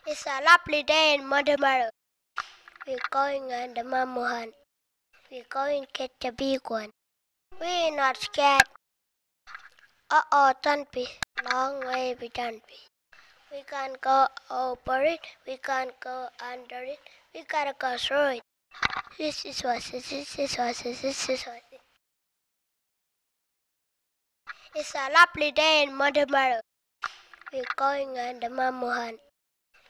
It's a lovely day in Mantamaru. We're going on the mamu hunt. We're going to catch a big one. We're not scared. Don't be. Long way we don't be. We can't go over it. We can't go under it. We gotta go through it. This is what. It's a lovely day in Mantamaru. We're going on the mamu hunt.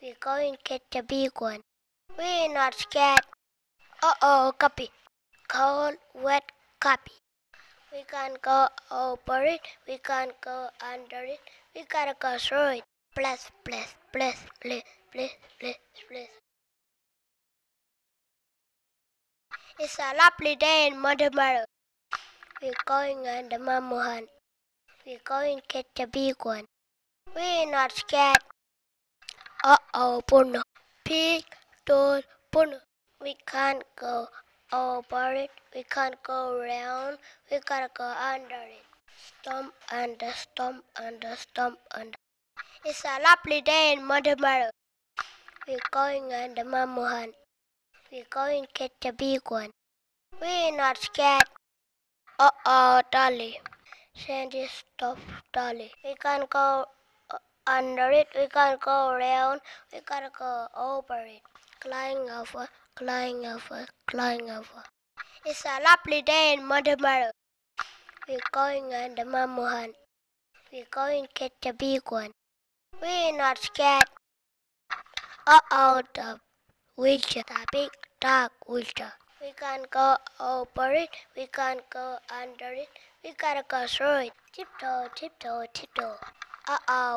We're going to catch a big one. We're not scared. Copy. Cold, wet copy. We can't go over it. We can't go under it. We gotta go through it. Bless. It's a lovely day in Mantamaru. We're going on the mamu hunt. We're going to catch a big one. We're not scared. Puno. Pig, toad, puno. We can't go over it. We can't go around. We gotta go under it. Stomp under. It's a lovely day in Mantamaru. We're going on the mamu hunt. We're going to catch a big one. We're not scared. Dolly. Sandy, stop, Dolly. We can't go under it. We can't go around. We gotta go over it. Flying over. It's a lovely day in Mantamaru. We're going on the mamu hunt. We're going to catch a big one. We're not scared. The witcher, the big dark witcher. We can't go over it. We can't go under it. We gotta go through it. Tiptoe.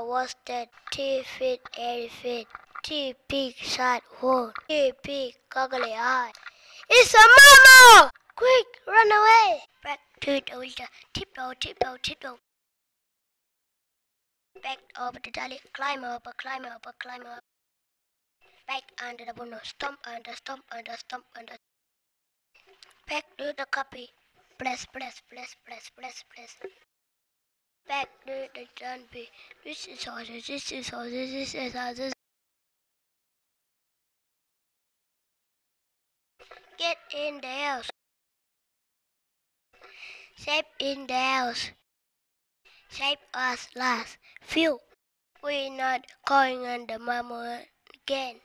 What's that? 3 feet, 8 feet. 3 big shot hole. 3 big goggly eye. It's a mamu! Quick, run away! Back to the witcher. Tiptoe. Back over the dolly. Climb over. Back under the window. Stomp under. Back to the copy. Bless. Back to the zombie. This is horses. Get in the house. Safe in the house. Save us last. Phew. We're not going on the mamu again.